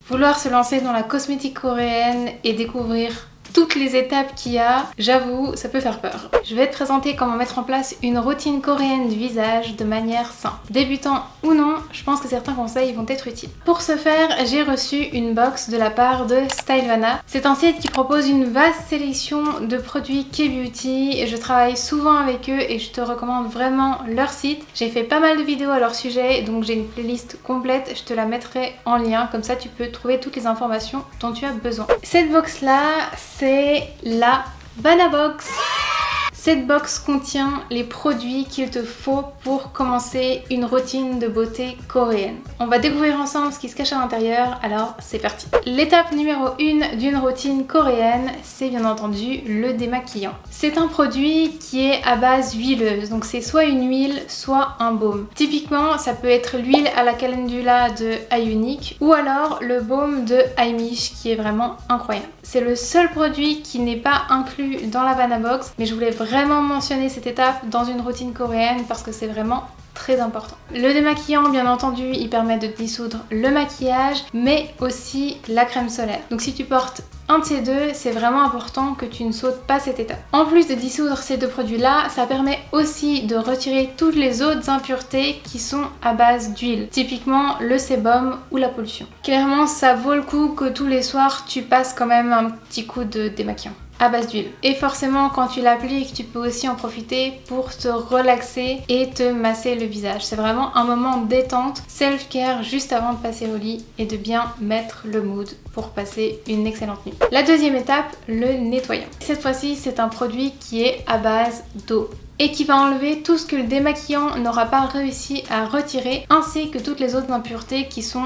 Vouloir se lancer dans la cosmétique coréenne et découvrir toutes les étapes qu'il y a, j'avoue, ça peut faire peur. Je vais te présenter comment mettre en place une routine coréenne du visage de manière simple. Débutant ou non, je pense que certains conseils vont être utiles. Pour ce faire, j'ai reçu une box de la part de Stylevana. C'est un site qui propose une vaste sélection de produits K-Beauty. Je travaille souvent avec eux et je te recommande vraiment leur site. J'ai fait pas mal de vidéos à leur sujet, donc j'ai une playlist complète. Je te la mettrai en lien, comme ça tu peux trouver toutes les informations dont tu as besoin. Cette box là, c'est la Vanabox. Cette box contient les produits qu'il te faut pour commencer une routine de beauté coréenne. On va découvrir ensemble ce qui se cache à l'intérieur, alors c'est parti. L'étape numéro 1 d'une routine coréenne, c'est bien entendu le démaquillant. C'est un produit qui est à base huileuse, donc c'est soit une huile, soit un baume. Typiquement, ça peut être l'huile à la calendula de Ionic ou alors le baume de Heimish qui est vraiment incroyable. C'est le seul produit qui n'est pas inclus dans la Vanabox, mais je voulais vraiment mentionner cette étape dans une routine coréenne parce que c'est vraiment très important. Le démaquillant, bien entendu, il permet de dissoudre le maquillage, mais aussi la crème solaire. Donc si tu portes un de ces deux, c'est vraiment important que tu ne sautes pas cette étape. En plus de dissoudre ces deux produits-là, ça permet aussi de retirer toutes les autres impuretés qui sont à base d'huile, typiquement le sébum ou la pollution. Clairement, ça vaut le coup que tous les soirs, tu passes quand même un petit coup de démaquillant à base d'huile. Et forcément, quand tu l'appliques, tu peux aussi en profiter pour te relaxer et te masser le visage. C'est vraiment un moment détente, self-care juste avant de passer au lit et de bien mettre le mood pour passer une excellente nuit. La deuxième étape, le nettoyant. Cette fois-ci, c'est un produit qui est à base d'eau et qui va enlever tout ce que le démaquillant n'aura pas réussi à retirer, ainsi que toutes les autres impuretés qui sont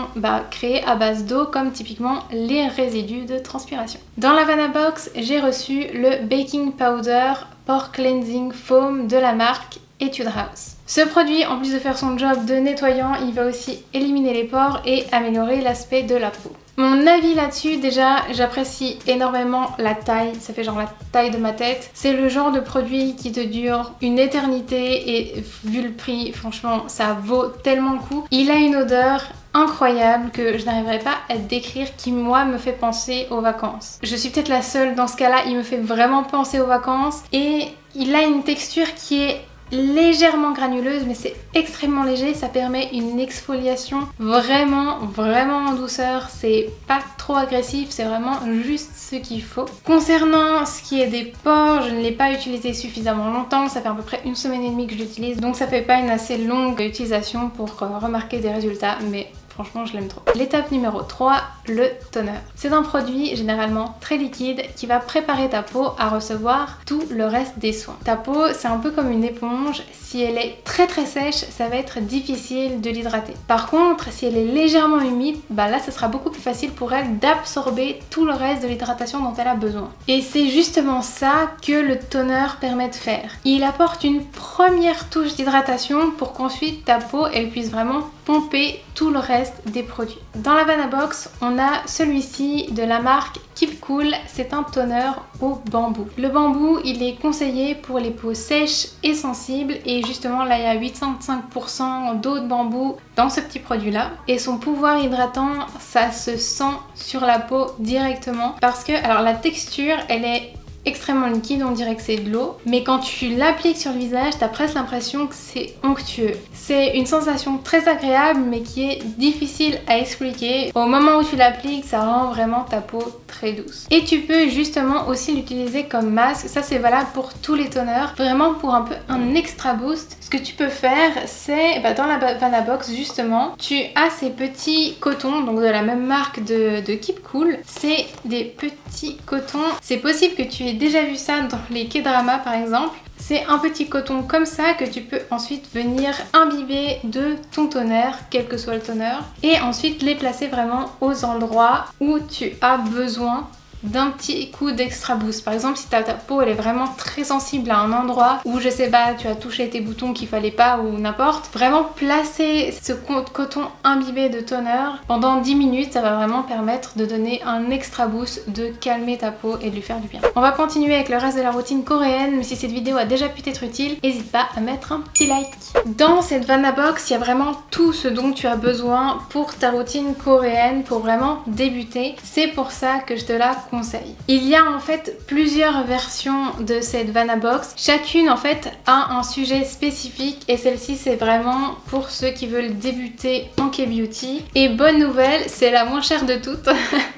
créées à base d'eau, comme typiquement les résidus de transpiration. Dans la Vanabox, j'ai reçu le Baking Powder Pore Cleansing Foam de la marque Etude House. Ce produit, en plus de faire son job de nettoyant, il va aussi éliminer les pores et améliorer l'aspect de la peau. Mon avis là-dessus, déjà, j'apprécie énormément la taille, ça fait genre la taille de ma tête. C'est le genre de produit qui te dure une éternité et vu le prix, franchement, ça vaut tellement le coup. Il a une odeur incroyable que je n'arriverai pas à décrire, qui moi me fait penser aux vacances. Je suis peut-être la seule dans ce cas-là, il me fait vraiment penser aux vacances et il a une texture qui est légèrement granuleuse, mais c'est extrêmement léger, ça permet une exfoliation vraiment en douceur, c'est pas trop agressif, c'est vraiment juste ce qu'il faut. Concernant ce qui est des pores, je ne l'ai pas utilisé suffisamment longtemps, ça fait à peu près 1 semaine et demie que je l'utilise, donc ça fait pas une assez longue utilisation pour remarquer des résultats, mais franchement, je l'aime trop. L'étape numéro 3, le toner. C'est un produit généralement très liquide qui va préparer ta peau à recevoir tout le reste des soins. Ta peau, c'est un peu comme une éponge. Si elle est très sèche, ça va être difficile de l'hydrater. Par contre, si elle est légèrement humide, là, ça sera beaucoup plus facile pour elle d'absorber tout le reste de l'hydratation dont elle a besoin. Et c'est justement ça que le toner permet de faire. Il apporte une première touche d'hydratation pour qu'ensuite ta peau, elle puisse vraiment pomper tout le reste des produits. Dans la Vanabox, on a celui-ci de la marque Keep Cool, c'est un toner au bambou. Le bambou, il est conseillé pour les peaux sèches et sensibles et justement là il y a 85% d'eau de bambou dans ce petit produit là et son pouvoir hydratant, ça se sent sur la peau directement parce que alors la texture, elle est extrêmement liquide, on dirait que c'est de l'eau, mais quand tu l'appliques sur le visage, t'as presque l'impression que c'est onctueux. C'est une sensation très agréable mais qui est difficile à expliquer. Au moment où tu l'appliques, ça rend vraiment ta peau très douce. Et tu peux justement aussi l'utiliser comme masque, ça c'est valable pour tous les toners, vraiment pour un peu un extra boost. Ce que tu peux faire, c'est dans la Vanabox justement, tu as ces petits cotons, donc de la même marque de Keep Cool, c'est des petits cotons. C'est possible que tu aies déjà vu ça dans les K-dramas par exemple. C'est un petit coton comme ça que tu peux ensuite venir imbiber de ton toner, quel que soit le toner, et ensuite les placer vraiment aux endroits où tu as besoin d'un petit coup d'extra boost. Par exemple, si ta peau elle est vraiment très sensible à un endroit où je sais pas, tu as touché tes boutons qu'il fallait pas ou n'importe, vraiment placer ce coton imbibé de toner pendant 10 minutes, ça va vraiment permettre de donner un extra boost, de calmer ta peau et de lui faire du bien. On va continuer avec le reste de la routine coréenne, mais si cette vidéo a déjà pu t'être utile, n'hésite pas à mettre un petit like. Dans cette Vanabox, il y a vraiment tout ce dont tu as besoin pour ta routine coréenne, pour vraiment débuter. C'est pour ça que je te la conseille. Il y a en fait plusieurs versions de cette Vanabox. Chacune en fait a un sujet spécifique et celle-ci c'est vraiment pour ceux qui veulent débuter en K-beauty. Et bonne nouvelle, c'est la moins chère de toutes.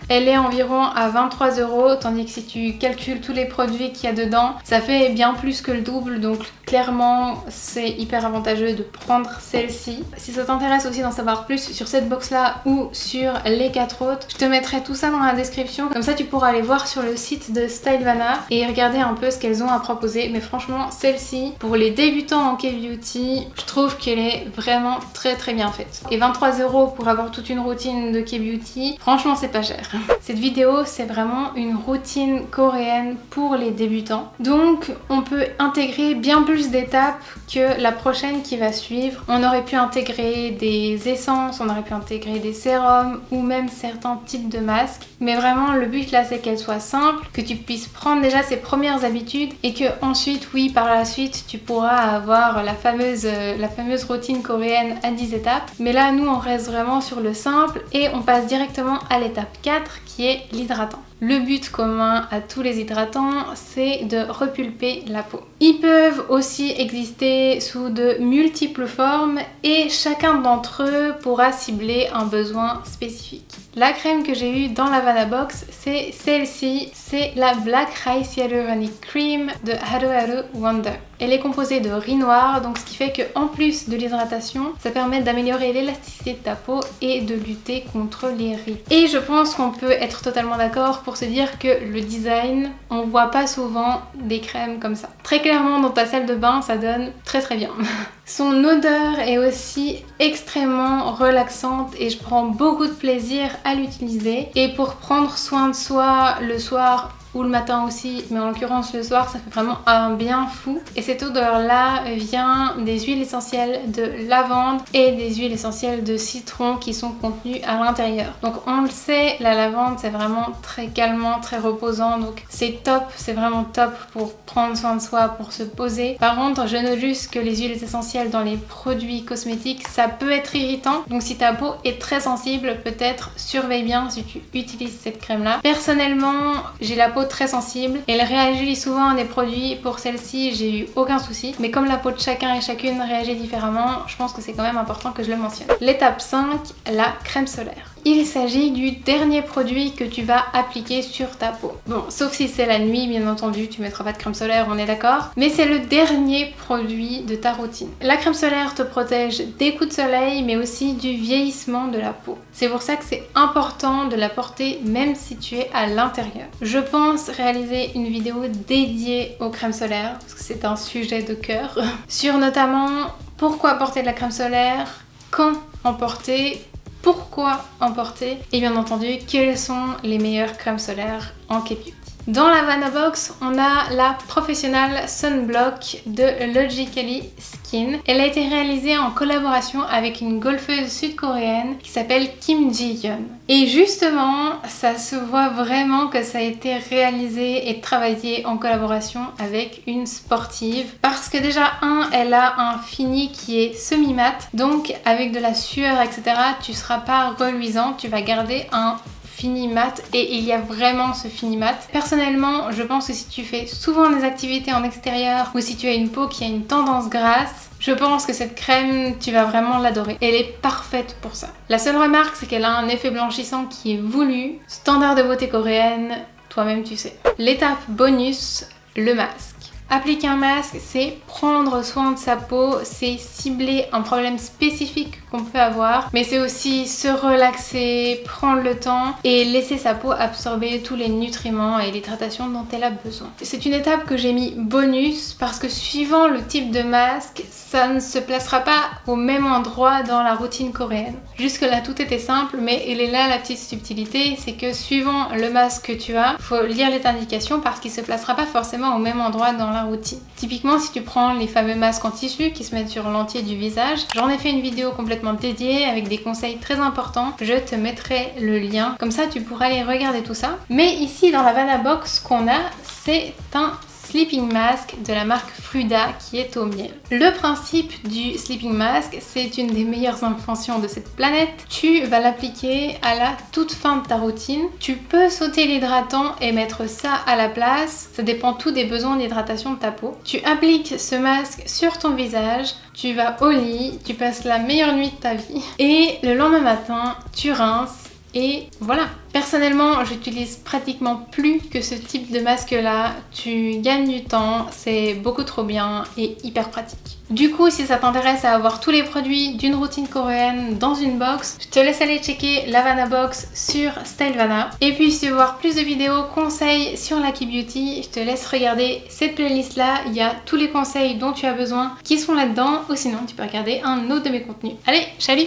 Elle est environ à 23 €, tandis que si tu calcules tous les produits qu'il y a dedans, ça fait bien plus que le double, donc clairement c'est hyper avantageux de prendre celle-ci. Si ça t'intéresse aussi d'en savoir plus sur cette box là ou sur les 4 autres, je te mettrai tout ça dans la description, comme ça tu pourras aller voir sur le site de Stylevana et regarder un peu ce qu'elles ont à proposer. Mais franchement celle-ci, pour les débutants en K-beauty, je trouve qu'elle est vraiment très bien faite. Et 23 € pour avoir toute une routine de K-beauty, franchement c'est pas cher. Cette vidéo c'est vraiment une routine coréenne pour les débutants, donc on peut intégrer bien plus d'étapes que la prochaine qui va suivre. On aurait pu intégrer des essences, on aurait pu intégrer des sérums ou même certains types de masques, mais vraiment le but là c'est qu'elle soit simple, que tu puisses prendre déjà ses premières habitudes et que ensuite, oui, par la suite tu pourras avoir la fameuse routine coréenne à 10 étapes. Mais là nous on reste vraiment sur le simple et on passe directement à l'étape 4 qui est l'hydratant. Le but commun à tous les hydratants, c'est de repulper la peau. Ils peuvent aussi exister sous de multiples formes et chacun d'entre eux pourra cibler un besoin spécifique. La crème que j'ai eue dans la Vanabox, c'est celle-ci, c'est la Black Rice Hyaluronic Cream de Haru Haru Wonder. Elle est composée de riz noir, donc ce qui fait qu'en plus de l'hydratation, ça permet d'améliorer l'élasticité de ta peau et de lutter contre les rides. Et je pense qu'on peut être totalement d'accord pour se dire que le design, on voit pas souvent des crèmes comme ça. Très clairement dans ta salle de bain, ça donne très bien. Son odeur est aussi extrêmement relaxante et je prends beaucoup de plaisir à l'utiliser. Et pour prendre soin de soi le soir ou le matin aussi, mais en l'occurrence le soir, ça fait vraiment un bien fou. Et cette odeur là vient des huiles essentielles de lavande et des huiles essentielles de citron qui sont contenues à l'intérieur. Donc on le sait, la lavande c'est vraiment très calmant, très reposant, donc c'est top, c'est vraiment top pour prendre soin de soi, pour se poser. Par contre, je note juste que les huiles essentielles dans les produits cosmétiques, ça peut être irritant, donc si ta peau est très sensible, peut-être surveille bien si tu utilises cette crème là. Personnellement, j'ai la peau très sensible, elle réagit souvent à des produits. Pour celle-ci j'ai eu aucun souci, mais comme la peau de chacun et chacune réagit différemment, je pense que c'est quand même important que je le mentionne. L'étape 5, la crème solaire. Il s'agit du dernier produit que tu vas appliquer sur ta peau. Bon, sauf si c'est la nuit, bien entendu, tu mettras pas de crème solaire, on est d'accord. Mais c'est le dernier produit de ta routine. La crème solaire te protège des coups de soleil, mais aussi du vieillissement de la peau. C'est pour ça que c'est important de la porter même si tu es à l'intérieur. Je pense réaliser une vidéo dédiée aux crèmes solaires, parce que c'est un sujet de cœur, sur notamment pourquoi porter de la crème solaire, quand en porter, pourquoi en porter et bien entendu quelles sont les meilleures crèmes solaires en K-beauty. Dans la Vanabox, on a la Professional Sunblock de Logically Skin. Elle a été réalisée en collaboration avec une golfeuse sud-coréenne qui s'appelle Kim Ji-yeon. Et justement, ça se voit vraiment que ça a été réalisé et travaillé en collaboration avec une sportive. Parce que déjà, elle a un fini qui est semi-mat. Donc avec de la sueur, etc., tu seras pas reluisant, tu vas garder un fini mat et il y a vraiment ce fini mat. Personnellement, je pense que si tu fais souvent des activités en extérieur ou si tu as une peau qui a une tendance grasse, je pense que cette crème, tu vas vraiment l'adorer. Elle est parfaite pour ça. La seule remarque, c'est qu'elle a un effet blanchissant qui est voulu. Standard de beauté coréenne, toi-même tu sais. L'étape bonus, le masque. Appliquer un masque, c'est prendre soin de sa peau, c'est cibler un problème spécifique qu'on peut avoir, mais c'est aussi se relaxer, prendre le temps et laisser sa peau absorber tous les nutriments et l'hydratation dont elle a besoin. C'est une étape que j'ai mis bonus parce que suivant le type de masque, ça ne se placera pas au même endroit dans la routine coréenne. Jusque là tout était simple, mais elle est là la petite subtilité, c'est que suivant le masque que tu as, il faut lire les indications parce qu'il ne se placera pas forcément au même endroit dans la routine. Typiquement si tu prends les fameux masques en tissu qui se mettent sur l'entier du visage, j'en ai fait une vidéo complètement dédiée avec des conseils très importants, je te mettrai le lien, comme ça tu pourras aller regarder tout ça. Mais ici dans la Vanabox qu'on a, c'est un sleeping mask de la marque Fruda qui est au miel. Le principe du sleeping mask, c'est une des meilleures inventions de cette planète. Tu vas l'appliquer à la toute fin de ta routine. Tu peux sauter l'hydratant et mettre ça à la place. Ça dépend tout des besoins d'hydratation de ta peau. Tu appliques ce masque sur ton visage, tu vas au lit, tu passes la meilleure nuit de ta vie et le lendemain matin, tu rinces. Et voilà. Personnellement, j'utilise pratiquement plus que ce type de masque là. Tu gagnes du temps, c'est beaucoup trop bien et hyper pratique. Du coup, si ça t'intéresse à avoir tous les produits d'une routine coréenne dans une box, je te laisse aller checker la Vanabox sur Stylevana. Et puis si tu veux voir plus de vidéos conseils sur Lucky Beauty, je te laisse regarder cette playlist là. Il y a tous les conseils dont tu as besoin qui sont là-dedans. Ou sinon, tu peux regarder un autre de mes contenus. Allez, salut!